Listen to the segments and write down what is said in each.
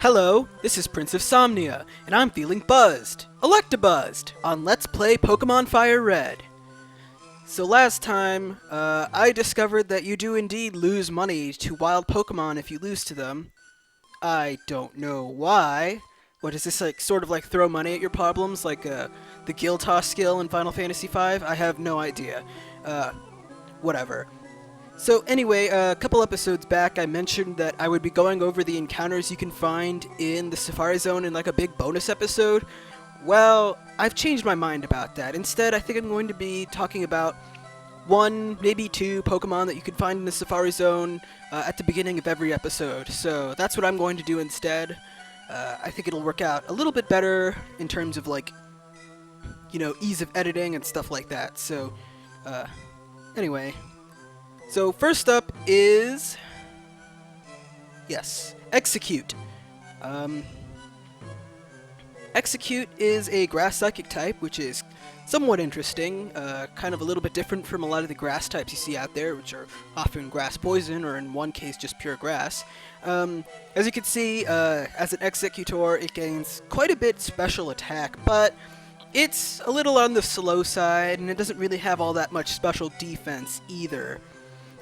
Hello, this is Prince of Somnia, and I'm feeling buzzed, Electabuzzed, on Let's Play Pokemon FireRed. So last time, I discovered that you do indeed lose money to wild Pokemon if you lose to them. I don't know why. What is this, like, sort of like throw money at your problems, like the Gill Toss skill in Final Fantasy V? I have no idea. Whatever. So anyway, a couple episodes back I mentioned that I would be going over the encounters you can find in the Safari Zone in like a big bonus episode. Well, I've changed my mind about that. Instead, I think I'm going to be talking about one, maybe two Pokemon that you can find in the Safari Zone at the beginning of every episode. So that's what I'm going to do instead. I think it'll work out a little bit better in terms of, like, you know, ease of editing and stuff like that. So, anyway. So first up is, yes, Execute. Execute is a Grass Psychic type, which is somewhat interesting, kind of a little bit different from a lot of the grass types you see out there, which are often Grass Poison, or in one case just pure Grass. As you can see, as an Executor, it gains quite a bit special attack, but it's a little on the slow side, and it doesn't really have all that much special defense either.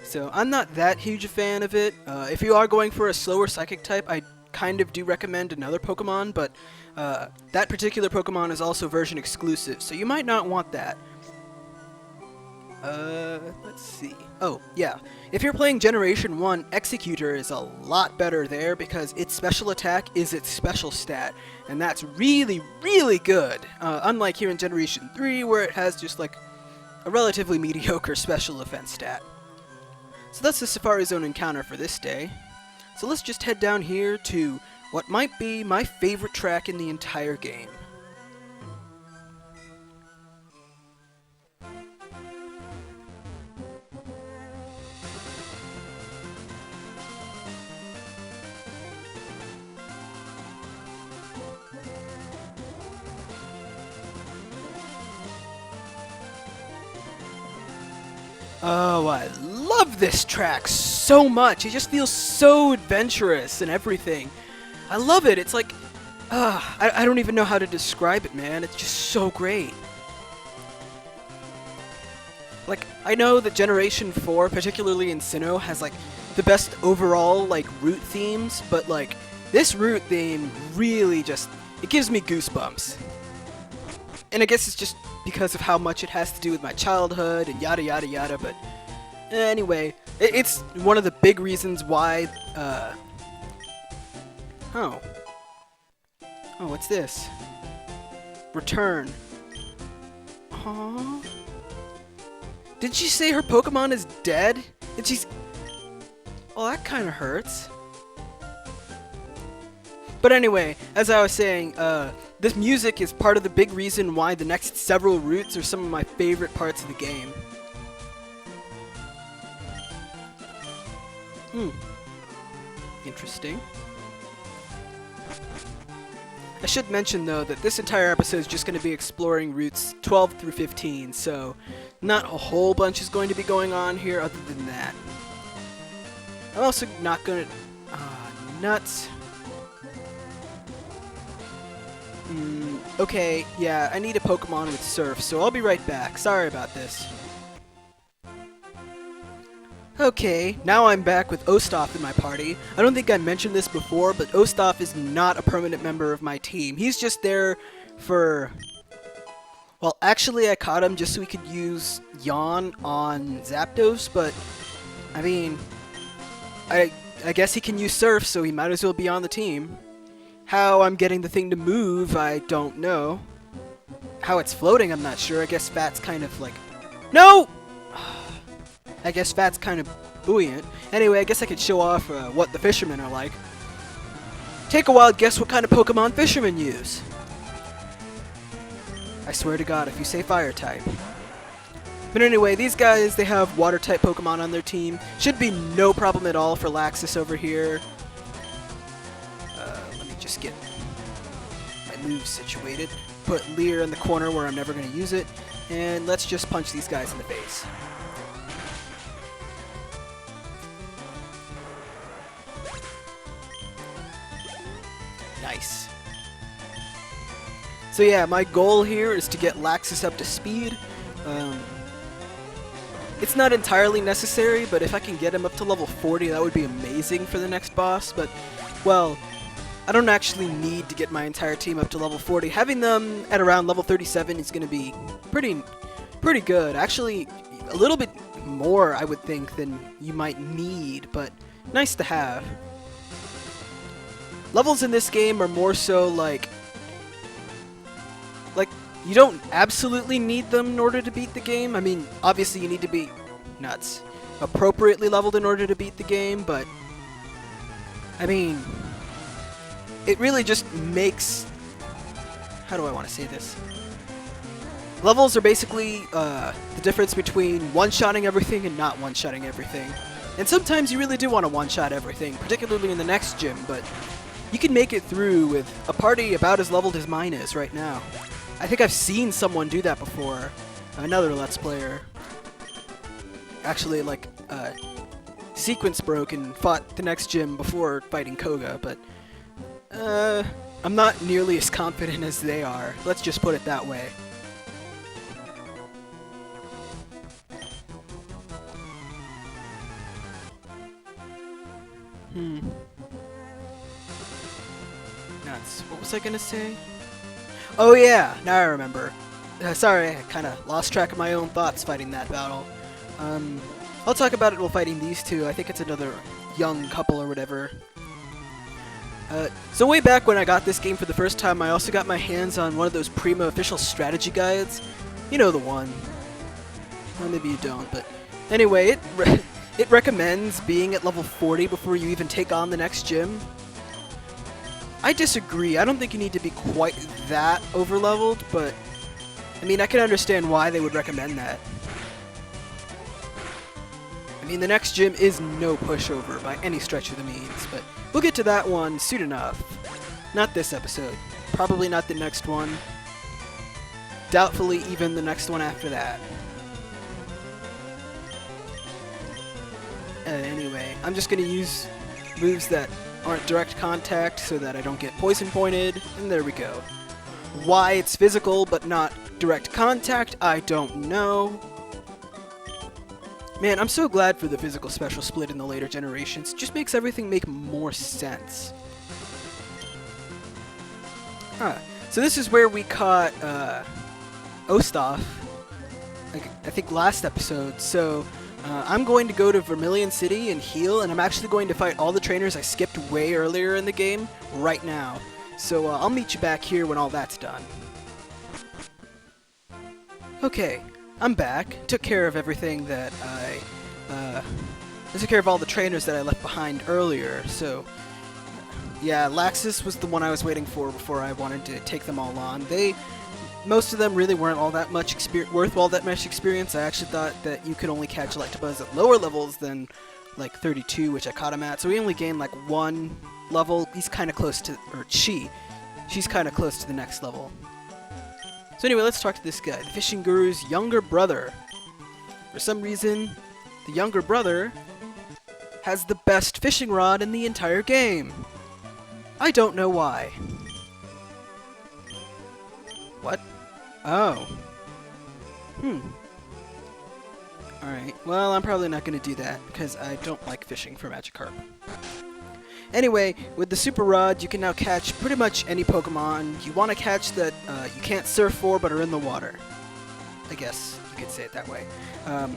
So I'm not that huge a fan of it. If you are going for a slower Psychic type, I kind of do recommend another Pokemon, but that particular Pokemon is also version exclusive, so you might not want that. Let's see. Oh, yeah. If you're playing Generation 1, Executor is a lot better there because its special attack is its special stat, and that's really, really good. Unlike here in Generation 3, where it has just like a relatively mediocre special defense stat. So that's the Safari Zone encounter for this day. So let's just head down here to what might be my favorite track in the entire game. Oh, I love this track so much. It just feels so adventurous and everything. I love it. It's like, I don't even know how to describe it, man. It's just so great. Like, I know that Generation 4, particularly in Sinnoh, has like the best overall like route themes, but like this route theme really just, it gives me goosebumps. And I guess it's just because of how much it has to do with my childhood and yada yada yada, but anyway, it's one of the big reasons why, oh, what's this? Return. Aww. Did she say her Pokemon is dead? And she's, well, that kinda hurts. But anyway, as I was saying, this music is part of the big reason why the next several routes are some of my favorite parts of the game. Interesting. I should mention, though, that this entire episode is just going to be exploring routes 12 through 15, so not a whole bunch is going to be going on here other than that. I'm also not going to... nuts. Okay, yeah, I need a Pokemon with Surf, so I'll be right back. Sorry about this. Okay, now I'm back with Ostaf in my party. I don't think I mentioned this before, but Ostaf is not a permanent member of my team. He's just there for... Well, actually I caught him just so we could use Yawn on Zapdos, but, I mean, I guess he can use Surf, so he might as well be on the team. How I'm getting the thing to move, I don't know. How it's floating, I'm not sure. I guess Fat's kind of like... No! I guess Fat's kind of buoyant. Anyway, I guess I could show off what the fishermen are like. Take a wild guess what kind of Pokemon fishermen use. I swear to God, if you say fire type. But anyway, these guys, they have water type Pokemon on their team. Should be no problem at all for Laxus over here. Just get my moves situated. Put Leer in the corner where I'm never going to use it. And let's just punch these guys in the face. Nice. So yeah, my goal here is to get Laxus up to speed. It's not entirely necessary, but if I can get him up to level 40, that would be amazing for the next boss. But, well, I don't actually need to get my entire team up to level 40. Having them at around level 37 is going to be pretty good. Actually, a little bit more, I would think, than you might need, but nice to have. Levels in this game are more so like you don't absolutely need them in order to beat the game. I mean, obviously you need to be appropriately leveled in order to beat the game, but I mean, it really just makes, how do I want to say this? Levels are basically the difference between one-shotting everything and not one-shotting everything. And sometimes you really do want to one-shot everything, particularly in the next gym, but you can make it through with a party about as leveled as mine is right now. I think I've seen someone do that before. Another Let's Player. Actually, like, sequence broke and fought the next gym before fighting Koga, but I'm not nearly as confident as they are. Let's just put it that way. Nuts. What was I gonna say? Oh yeah, now I remember. Sorry, I kind of lost track of my own thoughts fighting that battle. I'll talk about it while fighting these two. I think it's another young couple or whatever. So way back when I got this game for the first time, I also got my hands on one of those Prima official strategy guides. You know the one. Well, maybe you don't, but anyway, it recommends being at level 40 before you even take on the next gym. I disagree. I don't think you need to be quite that overleveled, but I mean, I can understand why they would recommend that. I mean, the next gym is no pushover by any stretch of the means, but we'll get to that one soon enough. Not this episode. Probably not the next one. Doubtfully even the next one after that. Anyway, I'm just going to use moves that aren't direct contact so that I don't get poison pointed, and there we go. Why it's physical but not direct contact, I don't know. Man, I'm so glad for the physical special split in the later generations. It just makes everything make more sense. So this is where we caught Ostaf, I think last episode, so I'm going to go to Vermilion City and heal, and I'm actually going to fight all the trainers I skipped way earlier in the game right now. So I'll meet you back here when all that's done. Okay, I'm back. Took care of everything that I took care of all the trainers that I left behind earlier, so yeah, Laxus was the one I was waiting for before I wanted to take them all on. Most of them really weren't all that much worth all that much experience. I actually thought that you could only catch Electabuzz at lower levels than like 32, which I caught him at. So we only gained like one level. He's kind of close to, or she's kind of close to the next level. So anyway, let's talk to this guy, the fishing guru's younger brother. For some reason, the younger brother has the best fishing rod in the entire game. I don't know why. What? Oh. Alright, well, I'm probably not going to do that, because I don't like fishing for Magikarp. Anyway, with the Super Rod, you can now catch pretty much any Pokemon you want to catch that you can't surf for but are in the water. I guess you could say it that way. I'm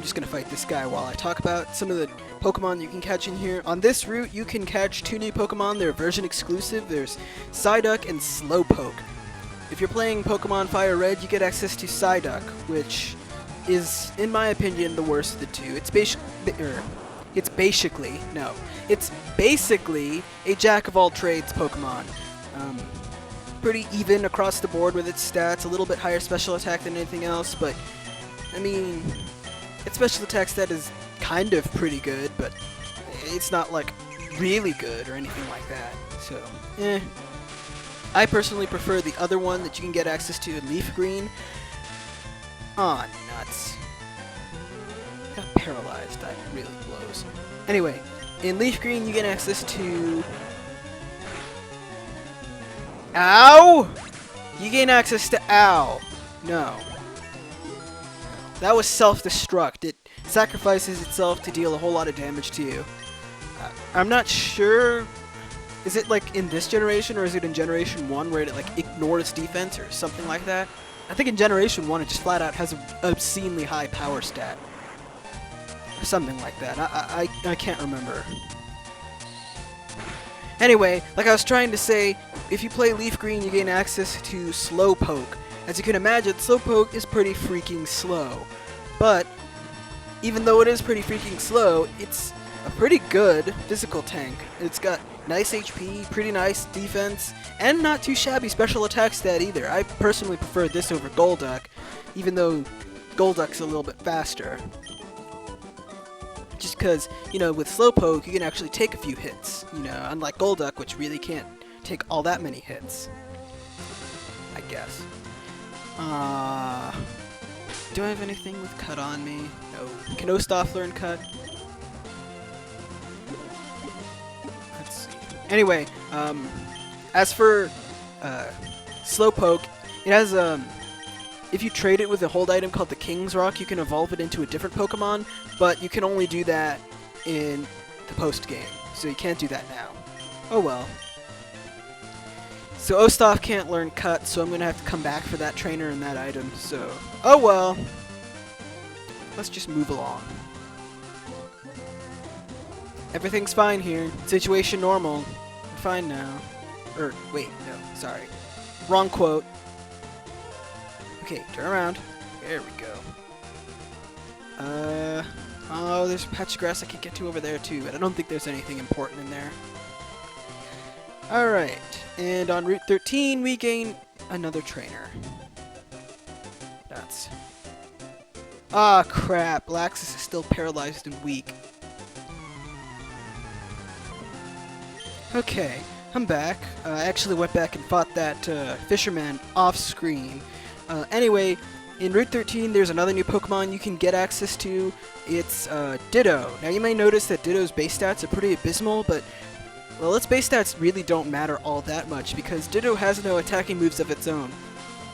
just going to fight this guy while I talk about some of the Pokemon you can catch in here. On this route, you can catch two new Pokemon. They're version exclusive. There's Psyduck and Slowpoke. If you're playing Pokemon FireRed, you get access to Psyduck, which is, in my opinion, the worst of the two. It's basically a jack-of-all-trades Pokemon. Pretty even across the board with its stats, a little bit higher special attack than anything else, but, I mean, its special attack stat is kind of pretty good, but it's not, like, really good or anything like that, so, I personally prefer the other one that you can get access to in Leaf Green. Aw, nuts. Got paralyzed, that really blows. Anyway, in Leaf Green you get access to Ow! You gain access to Ow. No. That was self-destruct. It sacrifices itself to deal a whole lot of damage to you. I'm not sure. Is it like in this generation, or is it in Generation 1 where it like ignores defense or something like that? I think in Generation 1 it just flat out has an obscenely high power stat. Or something like that. I can't remember. Anyway, like I was trying to say, if you play Leaf Green you gain access to Slowpoke. As you can imagine, Slowpoke is pretty freaking slow. But, even though it is pretty freaking slow, it's a pretty good physical tank. It's got nice HP, pretty nice defense, and not too shabby special attack stat either. I personally prefer this over Golduck, even though Golduck's a little bit faster. Just because, you know, with Slowpoke you can actually take a few hits, you know, unlike Golduck, which really can't take all that many hits, I guess. Do I have anything with Cut on me? No. Can Ostaf learn Cut? Let's see. Anyway, as for Slowpoke, it has if you trade it with a hold item called the King's Rock, you can evolve it into a different Pokemon, but you can only do that in the post-game, so you can't do that now. Oh well. So Ostaf can't learn Cut, so I'm going to have to come back for that trainer and that item, so... Oh well. Let's just move along. Everything's fine here. Situation normal. We're fine now. Or, wait, no, sorry. Wrong quote. Okay, turn around. There we go. Oh, there's a patch of grass I can get to over there too, but I don't think there's anything important in there. Alright, and on Route 13 we gain another trainer. Nuts. Ah, crap. Laxus is still paralyzed and weak. Okay, I'm back. I actually went back and fought that fisherman off-screen. Anyway, in Route 13 there's another new Pokemon you can get access to. It's Ditto. Now you may notice that Ditto's base stats are pretty abysmal, but well, its base stats really don't matter all that much because Ditto has no attacking moves of its own.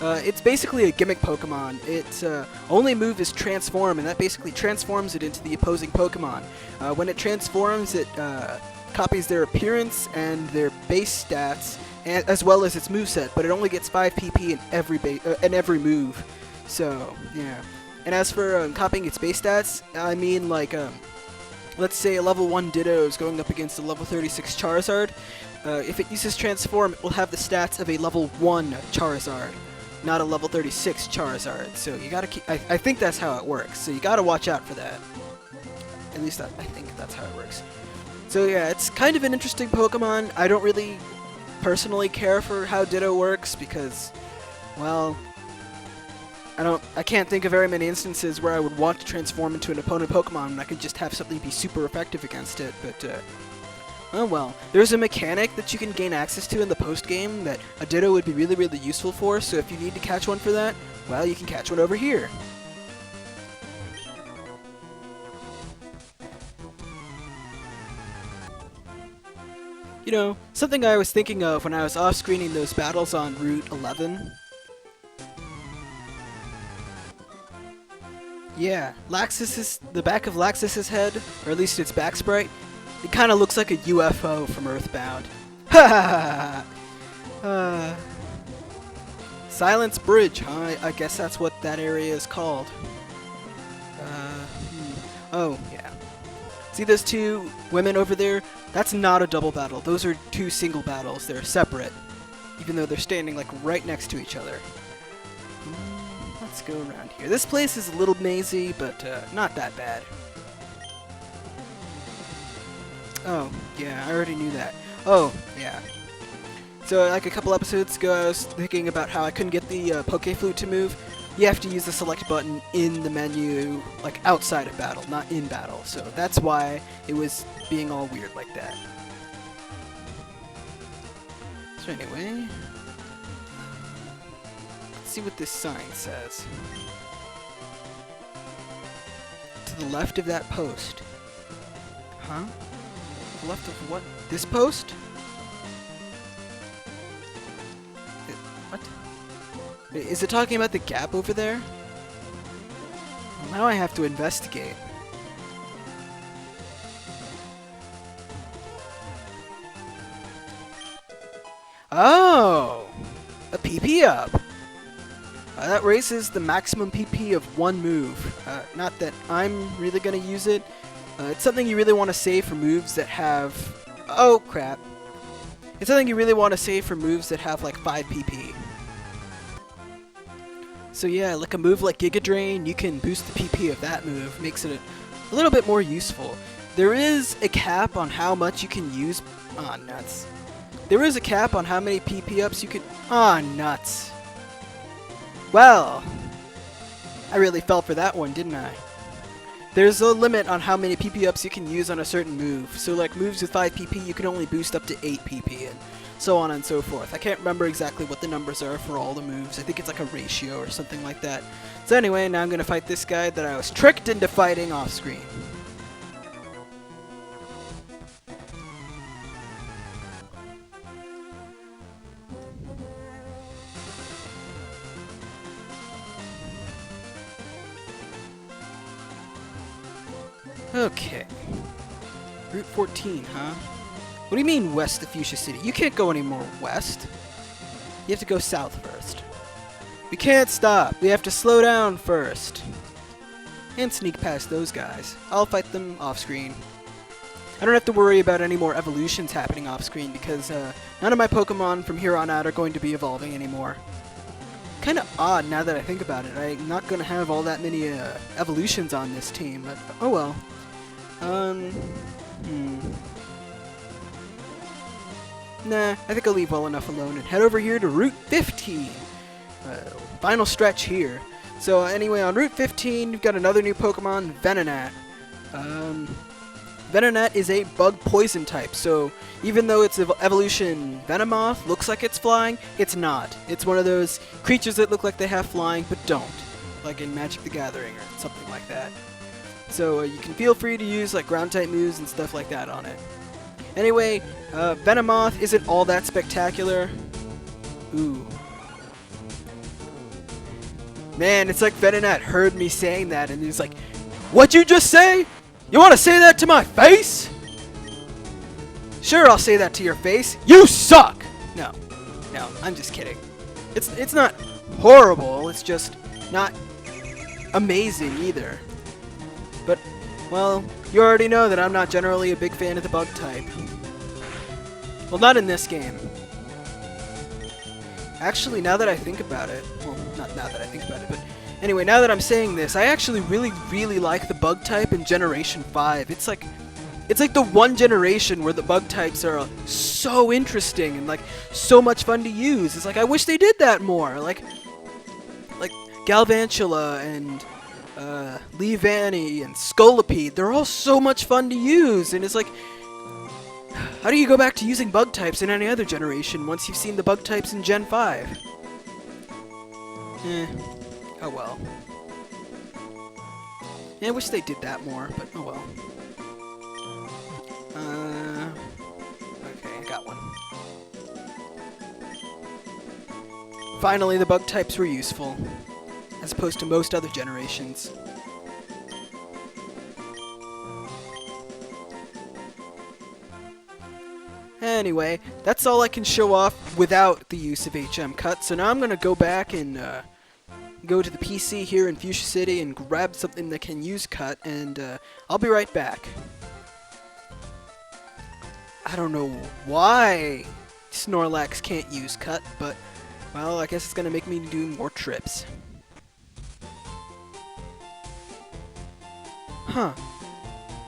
It's basically a gimmick Pokemon. Its only move is Transform, and that basically transforms it into the opposing Pokemon. When it transforms, it copies their appearance and their base stats, as well as its moveset, but it only gets 5 PP in every move. So, yeah. And as for copying its base stats, I mean like... let's say a level 1 Ditto is going up against a level 36 Charizard. If it uses Transform, it will have the stats of a level 1 Charizard, not a level 36 Charizard. So you gotta keep... I think that's how it works, so you gotta watch out for that. At least I think that's how it works. So yeah, it's kind of an interesting Pokemon. I don't really personally care for how Ditto works because, well... I can't think of very many instances where I would want to transform into an opponent Pokemon and I could just have something be super effective against it, but, oh well. There's a mechanic that you can gain access to in the post-game that a Ditto would be really, really useful for, so if you need to catch one for that, well, you can catch one over here. You know, something I was thinking of when I was off-screening those battles on Route 11... Yeah, the back of Laxus's head, or at least its back sprite, it kind of looks like a UFO from Earthbound. Ha ha! Silence Bridge, huh? I guess that's what that area is called. Oh, yeah. See those two women over there? That's not a double battle. Those are two single battles. They're separate, even though they're standing like right next to each other. Let's go around here. This place is a little mazy, but not that bad. Oh, yeah, I already knew that. Oh, yeah. So, like a couple episodes ago, I was thinking about how I couldn't get the Poke Flute to move. You have to use the select button in the menu, like outside of battle, not in battle. So that's why it was being all weird like that. So anyway... see what this sign says. To the left of that post. Huh? To the left of what? This post? Is it talking about the gap over there? Well, now I have to investigate. Oh! A PP up! That raises the maximum PP of one move. Not that I'm really gonna use it. It's something you really want to save for moves that have... Oh, crap. It's something you really want to save for moves that have like 5 PP. So yeah, like a move like Giga Drain, you can boost the PP of that move. Makes it a little bit more useful. There is a cap on how much you can use... Ah, nuts. There is a cap on how many PP ups you can... Ah, nuts. Well, I really fell for that one, didn't I? There's a limit on how many PP ups you can use on a certain move. So like moves with 5 PP, you can only boost up to 8 PP, and so on and so forth. I can't remember exactly what the numbers are for all the moves. I think it's like a ratio or something like that. So anyway, now I'm going to fight this guy that I was tricked into fighting off screen. Okay. Route 14, huh? What do you mean west of Fuchsia City? You can't go any more west. You have to go south first. We can't stop. We have to slow down first. And sneak past those guys. I'll fight them off screen. I don't have to worry about any more evolutions happening off screen because none of my Pokemon from here on out are going to be evolving anymore. Kind of odd now that I think about it. I'm not going to have all that many evolutions on this team, but oh well. Nah, I think I'll leave well enough alone and head over here to Route 15. Final stretch here. So anyway, on Route 15, you've got another new Pokemon, Venonat. Venonat is a bug poison type, so even though its evolution Venomoth looks like it's flying, it's not. It's one of those creatures that look like they have flying but don't, like in Magic the Gathering or something like that. So you can feel free to use like ground type moves and stuff like that on it. Anyway, Venomoth isn't all that spectacular. Ooh. Man, it's like Venonat heard me saying that and he's like, "What'd you just say? You want to say that to my face?" Sure, I'll say that to your face. You suck! No, I'm just kidding. It's not horrible, it's just not amazing either. But, well, you already know that I'm not generally a big fan of the bug type. Well, not in this game. Actually, now that I think about it, well, not now that I think about it, but anyway, now that I'm saying this, I actually really like the bug type in Generation 5. It's like the one generation where the bug types are so interesting and like so much fun to use. It's like I wish they did that more. Like Galvantula and Leavanny and Scolipede, they're all so much fun to use, and it's like, how do you go back to using bug types in any other generation once you've seen the bug types in Gen 5? Oh well. Yeah, I wish they did that more, but oh well. Okay, I got one. Finally, the bug types were useful, as opposed to most other generations. Anyway, that's all I can show off without the use of HM Cut, so now I'm going to go back and go to the PC here in Fuchsia City and grab something that can use Cut, and I'll be right back. I don't know why Snorlax can't use Cut, but, well, I guess it's going to make me do more trips. Huh.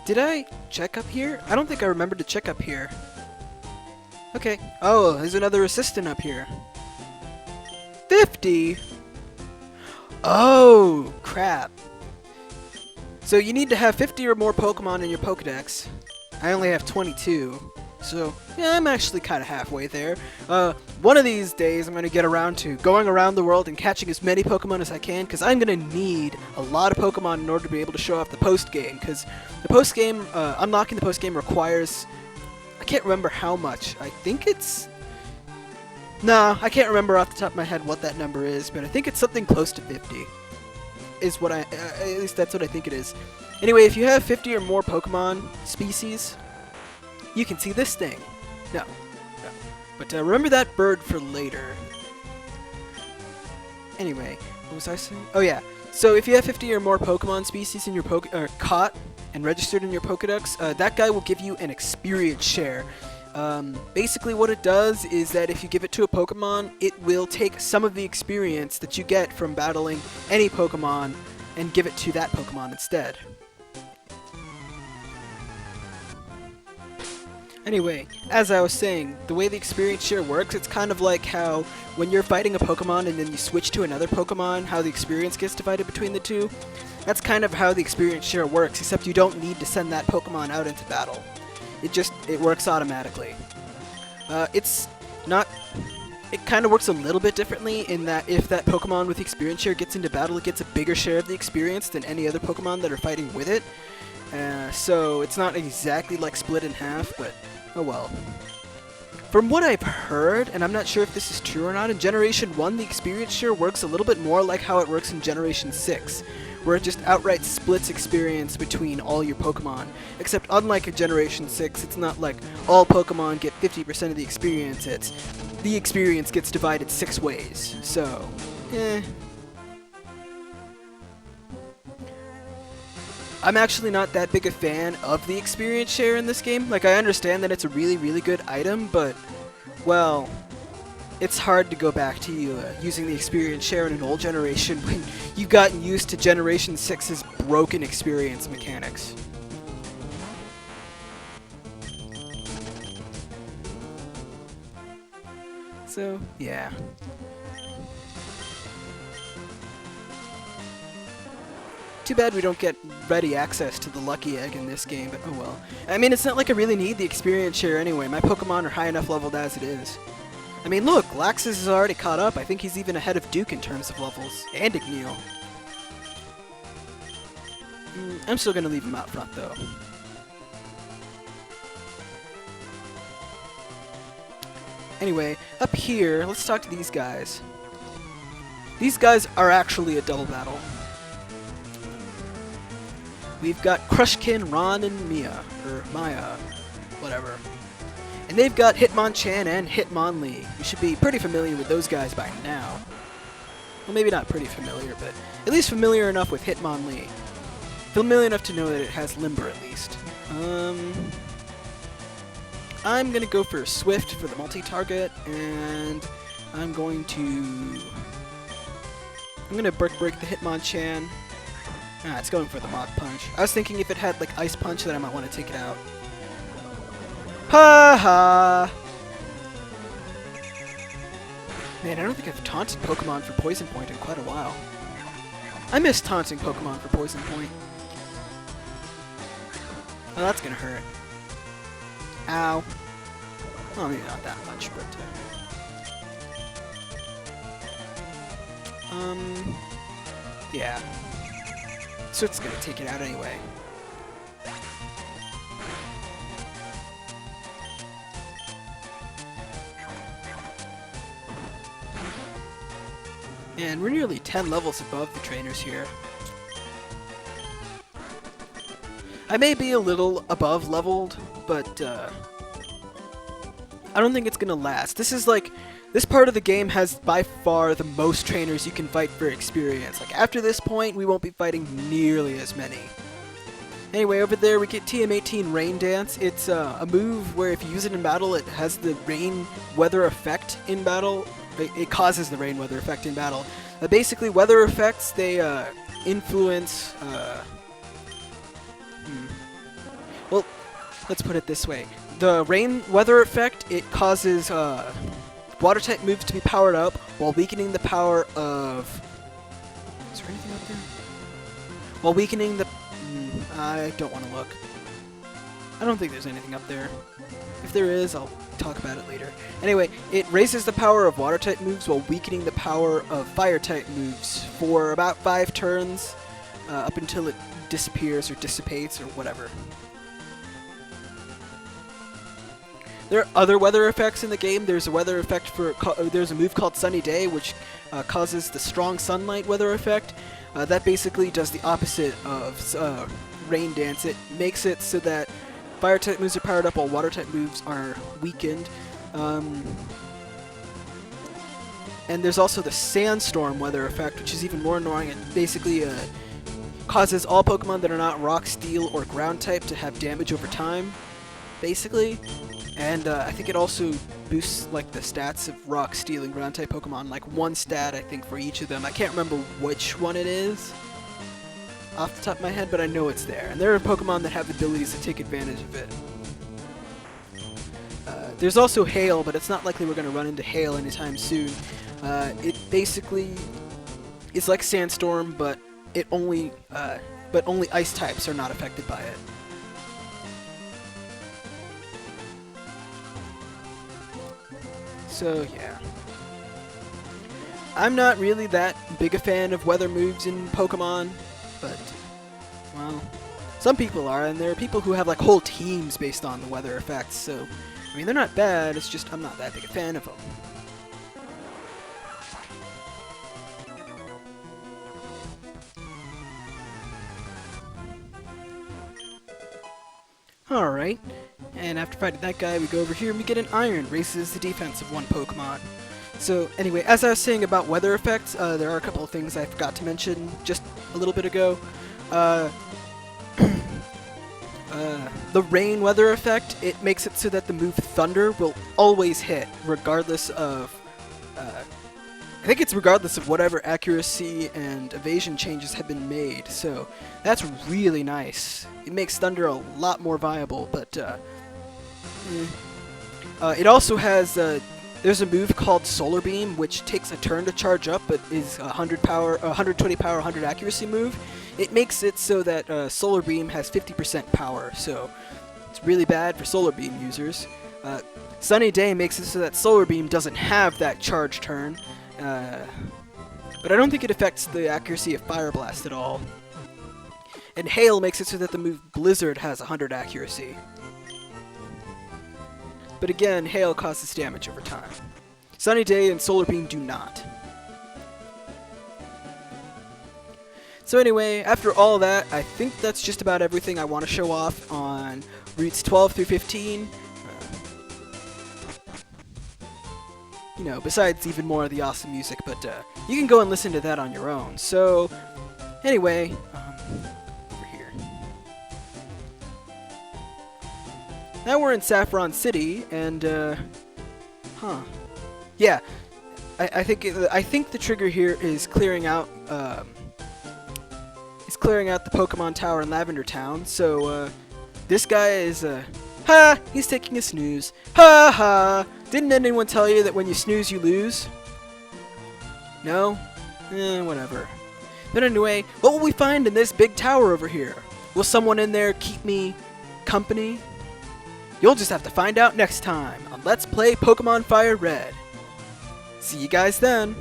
Did I check up here? I don't think I remembered to check up here. Okay. Oh, there's another assistant up here. 50? Oh, crap. So you need to have 50 or more Pokemon in your Pokedex. I only have 22. So, yeah, I'm actually kind of halfway there. One of these days, I'm going to get around to going around the world and catching as many Pokemon as I can, because I'm going to need a lot of Pokemon in order to be able to show off the post-game, because the post-game, unlocking the post-game requires, I can't remember how much. I think it's No, I can't remember off the top of my head what that number is, but I think it's something close to 50. Is what at least that's what I think it is. Anyway, if you have 50 or more Pokemon species, you can see this thing. No. But remember that bird for later. Anyway, what was I saying? Oh yeah. So if you have 50 or more Pokemon species in your caught and registered in your Pokedex, that guy will give you an experience share. Basically what it does is that if you give it to a Pokemon, it will take some of the experience that you get from battling any Pokemon and give it to that Pokemon instead. Anyway, as I was saying, the way the experience share works, it's kind of like how when you're fighting a Pokemon and then you switch to another Pokemon, how the experience gets divided between the two. That's kind of how the experience share works, except you don't need to send that Pokemon out into battle. It works automatically. It kind of works a little bit differently in that if that Pokemon with the experience share gets into battle, it gets a bigger share of the experience than any other Pokemon that are fighting with it. So it's not exactly like split in half, but oh well. From what I've heard, and I'm not sure if this is true or not, in Generation 1 the experience share works a little bit more like how it works in Generation 6, where it just outright splits experience between all your Pokemon. Except unlike in Generation 6, it's not like all Pokemon get 50% of the experience, it's the experience gets divided 6 ways. So, I'm actually not that big a fan of the experience share in this game. Like, I understand that it's a really, really good item, but, well, it's hard to go back to using the experience share in an old generation when you've gotten used to Generation 6's broken experience mechanics. So, yeah. Too bad we don't get ready access to the Lucky Egg in this game, but oh well. I mean, it's not like I really need the experience share anyway. My Pokemon are high enough leveled as it is. I mean, look, Laxus is already caught up. I think he's even ahead of Duke in terms of levels. And Igneel. I'm still gonna leave him out front, though. Anyway, up here, let's talk to these guys. These guys are actually a double battle. We've got Crushkin, Ron, and Maya, whatever. And they've got Hitmonchan and Hitmonlee. You should be pretty familiar with those guys by now. Well, maybe not pretty familiar, but at least familiar enough with Hitmonlee. Familiar enough to know that it has Limber, at least. I'm gonna go for Swift for the multi-target, and I'm gonna break the Hitmonchan. Ah, it's going for the Mach Punch. I was thinking if it had, like, Ice Punch, that I might want to take it out. Ha ha! Man, I don't think I've taunted Pokemon for Poison Point in quite a while. I miss taunting Pokemon for Poison Point. Oh, that's gonna hurt. Ow. Well, maybe not that much, but... yeah. So it's gonna take it out anyway. And we're nearly 10 levels above the trainers here. I may be a little above leveled, but I don't think it's gonna last. This part of the game has by far the most trainers you can fight for experience. Like, after this point, we won't be fighting nearly as many. Anyway, over there we get TM18 Rain Dance. It's a move where if you use it in battle, it has the rain weather effect in battle. It causes the rain weather effect in battle. Basically, weather effects, they influence... Well, let's put it this way. The rain weather effect, it causes water-type moves to be powered up while weakening the power of... Is there anything up there? While weakening the... I don't want to look. I don't think there's anything up there. If there is, I'll talk about it later. Anyway, it raises the power of water-type moves while weakening the power of fire-type moves for about 5 turns, up until it disappears or dissipates or whatever. There are other weather effects in the game. There's a weather effect there's a move called Sunny Day, which causes the strong sunlight weather effect. That basically does the opposite of Rain Dance. It makes it so that fire type moves are powered up while water type moves are weakened. And there's also the Sandstorm weather effect, which is even more annoying. It basically causes all Pokemon that are not Rock, Steel, or Ground type to have damage over time, basically. And I think it also boosts like the stats of Rock, Steel, and Ground type Pokemon, like one stat I think for each of them. I can't remember which one it is off the top of my head, but I know it's there. And there are Pokemon that have abilities to take advantage of it. There's also Hail, but it's not likely we're going to run into Hail anytime soon. It basically is like Sandstorm, but only Ice types are not affected by it. So yeah, I'm not really that big a fan of weather moves in Pokemon, but well, some people are, and there are people who have like whole teams based on the weather effects. So I mean, they're not bad. It's just I'm not that big a fan of them. Alright, and after fighting that guy, we go over here and we get an Iron, raises the defense of one Pokemon. So anyway, as I was saying about weather effects, there are a couple of things I forgot to mention just a little bit ago. The rain weather effect, it makes it so that the move Thunder will always hit, regardless of, I think it's regardless of whatever accuracy and evasion changes have been made, so that's really nice. It makes Thunder a lot more viable, but it also has, there's a move called Solar Beam, which takes a turn to charge up, but is 100 power, 120 power, 100 accuracy move. It makes it so that Solar Beam has 50% power, so it's really bad for Solar Beam users. Sunny Day makes it so that Solar Beam doesn't have that charge turn, but I don't think it affects the accuracy of Fire Blast at all. And Hail makes it so that the move Blizzard has 100 accuracy. But again, Hail causes damage over time. Sunny Day and Solar Beam do not. So anyway, after all that, I think that's just about everything I want to show off on routes 12 through 15. You know, besides even more of the awesome music, but you can go and listen to that on your own. So, anyway, over here. Now we're in Saffron City, and, yeah, I think the trigger here is clearing out, the Pokemon Tower in Lavender Town. So, this guy is, he's taking a snooze. Ha ha! Didn't anyone tell you that when you snooze, you lose? No? Whatever. But anyway, what will we find in this big tower over here? Will someone in there keep me company? You'll just have to find out next time on Let's Play Pokemon FireRed. See you guys then!